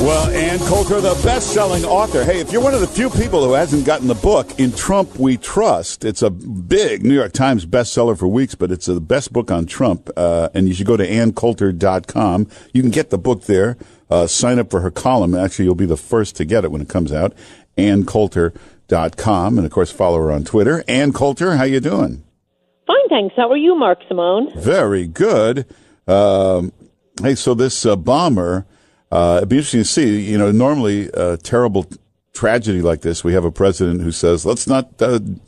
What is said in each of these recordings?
Well, Ann Coulter, the best-selling author. Hey, if you're one of the few people who hasn't gotten the book, In Trump We Trust, it's a big New York Times bestseller for weeks, but it's the best book on Trump, and you should go to AnnCoulter.com. You can get the book there. Sign up for her column. Actually, you'll be the first to get it when it comes out. AnnCoulter.com, and, of course, follow her on Twitter. Ann Coulter, how you doing? Fine, thanks. How are you, Mark Simone? Very good. Hey, so this bomber... it'd be interesting to see, normally a terrible tragedy like this, we have a president who says, let's not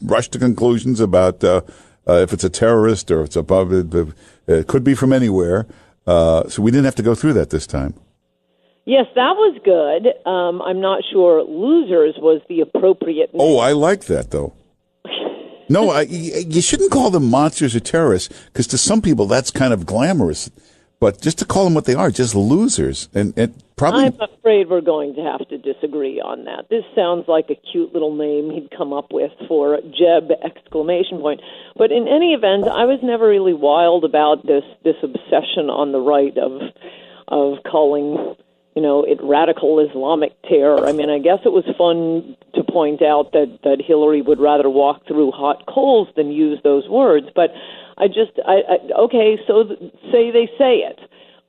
rush to conclusions about if it's a terrorist or it's above it. It could be from anywhere. So we didn't have to go through that this time. Yes, that was good. I'm not sure losers was the appropriate name. Oh, I like that, though. No, you shouldn't call them monsters or terrorists, because to some people that's kind of glamorous. But just to call them what they are, just losers. And probably. I'm afraid we're going to have to disagree on that. This sounds like a cute little name he'd come up with for Jeb ! But in any event, I was never really wild about this obsession on the right of calling, it radical Islamic terror. I mean, I guess it was fun to point out that Hillary would rather walk through hot coals than use those words. But okay, so say they say it.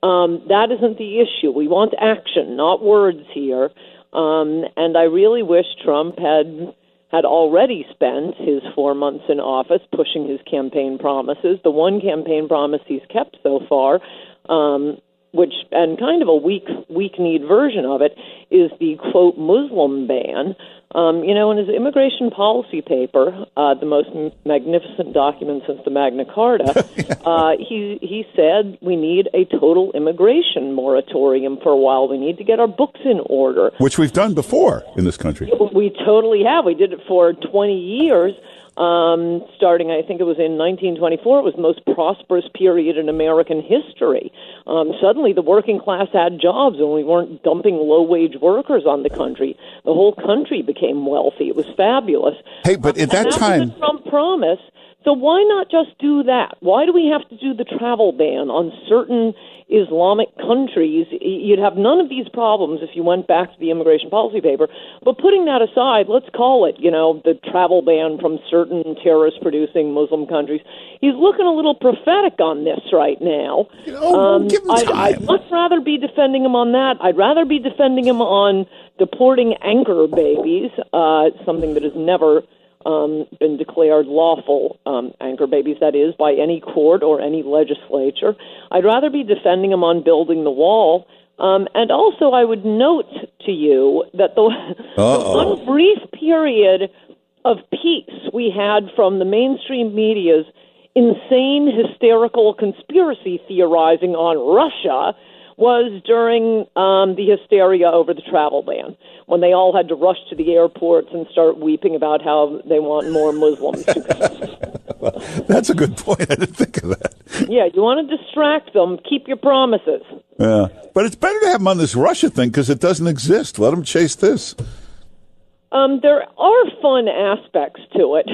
That isn't the issue. We want action, not words here. And I really wish Trump had already spent his 4 months in office pushing his campaign promises. The one campaign promise he's kept so far, and kind of a weak-kneed version of it, is the, quote, Muslim ban. In his immigration policy paper, the most magnificent document since the Magna Carta, he said we need a total immigration moratorium for a while. We need to get our books in order. Which we've done before in this country. We totally have. We did it for 20 years. Starting, I think it was in 1924, it was the most prosperous period in American history. Suddenly the working class had jobs and we weren't dumping low-wage workers on the country. The whole country became wealthy. It was fabulous. Hey, but at that time... was a Trump promise. So why not just do that? Why do we have to do the travel ban on certain Islamic countries? You'd have none of these problems if you went back to the immigration policy paper. But putting that aside, let's call it, the travel ban from certain terrorist-producing Muslim countries. He's looking a little prophetic on this right now. Give him time. I'd much rather be defending him on that. I'd rather be defending him on deporting anchor babies, something that has never been declared lawful, anchor babies, that is, by any court or any legislature. I'd rather be defending him on building the wall. And also, I would note to you that the one brief period of peace we had from the mainstream media's insane, hysterical conspiracy theorizing on Russia was during the hysteria over the travel ban, when they all had to rush to the airports and start weeping about how they want more Muslims to come. Well, that's a good point. I didn't think of that. Yeah, you want to distract them, keep your promises. Yeah, but it's better to have them on this Russia thing because it doesn't exist. Let them chase this. There are fun aspects to it,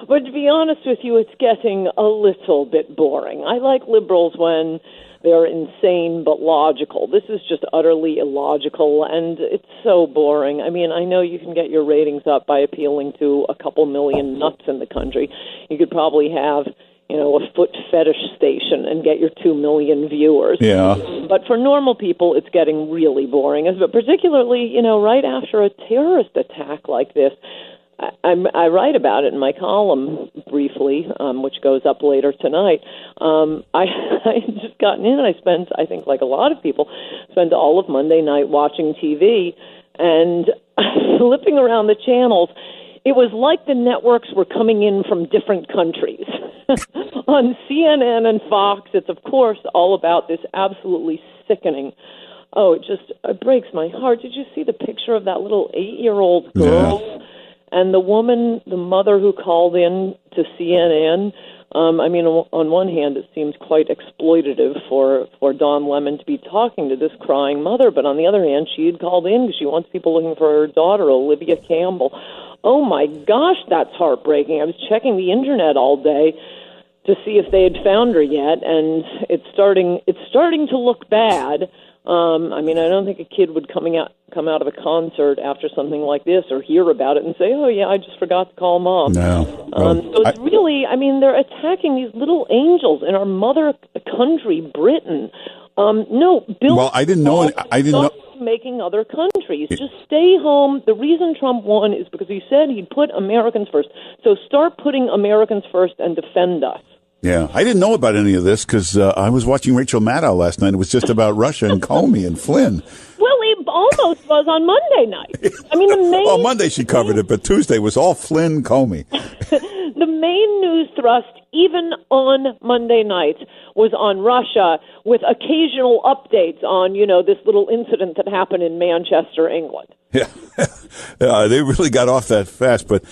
but to be honest with you, it's getting a little bit boring. I like liberals when they're insane but logical. This is just utterly illogical, and it's so boring. I mean, I know you can get your ratings up by appealing to a couple million nuts in the country. You could probably have, a foot fetish station and get your 2 million viewers. Yeah. But for normal people, it's getting really boring. But particularly, right after a terrorist attack like this, I write about it in my column briefly, which goes up later tonight. I had just gotten in, and I spent, I think like a lot of people, spent all of Monday night watching TV and flipping around the channels. It was like the networks were coming in from different countries. On CNN and Fox, it's, of course, all about this absolutely sickening. Oh, it breaks my heart. Did you see the picture of that little 8-year-old girl? Yeah. And the woman, the mother who called in to CNN, on one hand, it seems quite exploitative for Don Lemon to be talking to this crying mother, but on the other hand, she had called in because she wants people looking for her daughter, Olivia Campbell. Oh, my gosh, that's heartbreaking. I was checking the Internet all day to see if they had found her yet, and it's starting to look bad. I mean, I don't think a kid would come out of a concert after something like this or hear about it and say, "Oh yeah, I just forgot to call mom." No. So it's really, I mean, they're attacking these little angels in our mother country, Britain. No, Bill. Well, I didn't know. I didn't know. Making other countries just stay home. The reason Trump won is because he said he'd put Americans first. So start putting Americans first and defend us. Yeah, I didn't know about any of this because I was watching Rachel Maddow last night. It was just about Russia and Comey and Flynn. Well, it almost was on Monday night. I mean, the main... Well, Monday she covered it, but Tuesday was all Flynn Comey. The main news thrust, even on Monday night, was on Russia with occasional updates on, this little incident that happened in Manchester, England. Yeah, they really got off that fast, but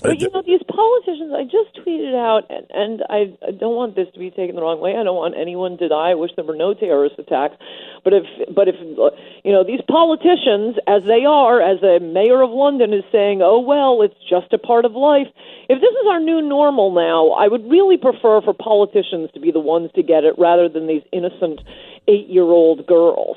these politicians, I just tweeted out, and I don't want this to be taken the wrong way. I don't want anyone to die. I wish there were no terrorist attacks. But if these politicians, as they are, as the mayor of London is saying, oh, well, it's just a part of life. If this is our new normal now, I would really prefer for politicians to be the ones to get it rather than these innocent 8-year-old girls.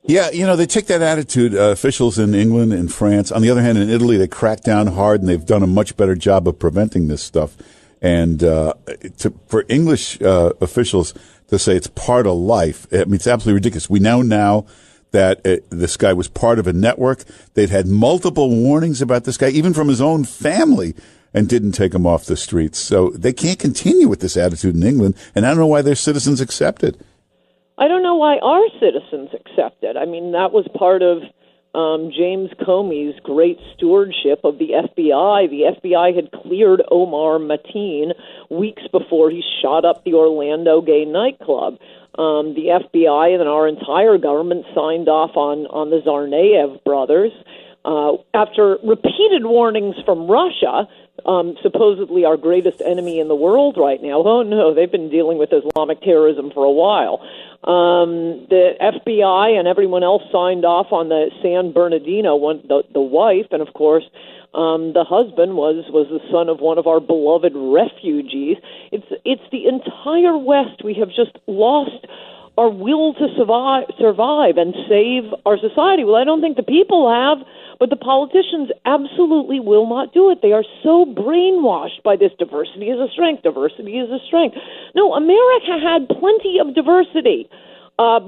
Yeah, they take that attitude, officials in England and France. On the other hand, in Italy, they crack down hard, and they've done a much better job of preventing this stuff. And for English officials to say it's part of life, I mean, it's absolutely ridiculous. We now know that this guy was part of a network. They'd had multiple warnings about this guy, even from his own family, and didn't take him off the streets. So they can't continue with this attitude in England, and I don't know why their citizens accept it. I don't know why our citizens accept it. I mean, that was part of James Comey's great stewardship of the FBI. The FBI had cleared Omar Mateen weeks before he shot up the Orlando gay nightclub. The FBI and our entire government signed off on the Tsarnaev brothers. After repeated warnings from Russia, supposedly our greatest enemy in the world right now. Oh, no, they've been dealing with Islamic terrorism for a while. The FBI and everyone else signed off on the San Bernardino, the wife, and of course, the husband was the son of one of our beloved refugees. It's the entire West. We have just lost our will to survive and save our society. Well, I don't think the people have, but the politicians absolutely will not do it. They are so brainwashed by this diversity is a strength, diversity is a strength. No, America had plenty of diversity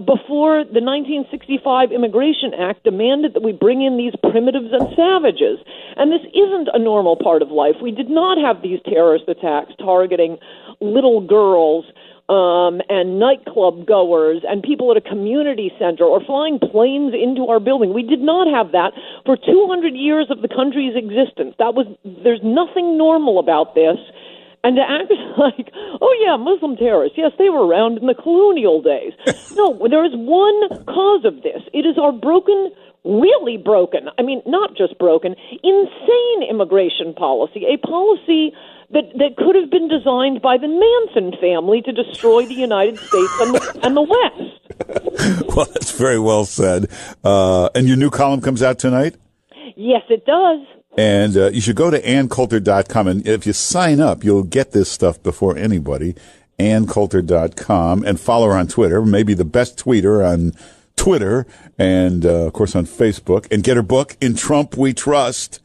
before the 1965 Immigration Act demanded that we bring in these primitives and savages. And this isn't a normal part of life. We did not have these terrorist attacks targeting little girls and nightclub goers and people at a community center or flying planes into our building. We did not have that for 200 years of the country's existence. There's nothing normal about this. And to act like, oh yeah, Muslim terrorists, yes, they were around in the colonial days. No, there is one cause of this. It is our really broken, I mean, not just broken, insane immigration policy, a policy that could have been designed by the Manson family to destroy the United States and the West. Well, that's very well said. And your new column comes out tonight? Yes, it does. And you should go to AnnCoulter.com, and if you sign up, you'll get this stuff before anybody. AnnCoulter.com, and follow her on Twitter, maybe the best tweeter on Twitter, and of course on Facebook. And get her book, In Trump We Trust.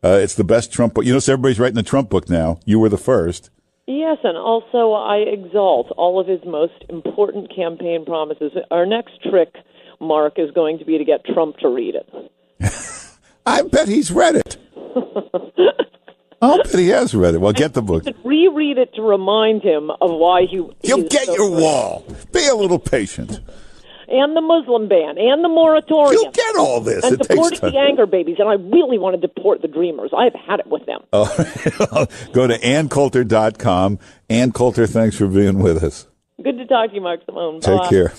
It's the best Trump book. So everybody's writing the Trump book now. You were the first. Yes, and also I exalt all of his most important campaign promises. Our next trick, Mark, is going to be to get Trump to read it. I bet he's read it. I'll bet he has read it. Well, get the book. Reread it to remind him of why He'll get so your wall. Be a little patient. And the Muslim ban, and the moratorium. You'll get all this. And supporting the anger babies. And I really want to deport the Dreamers. I have had it with them. Go to AnnCoulter.com. Ann Coulter, thanks for being with us. Good to talk to you, Mark Simone. Take care.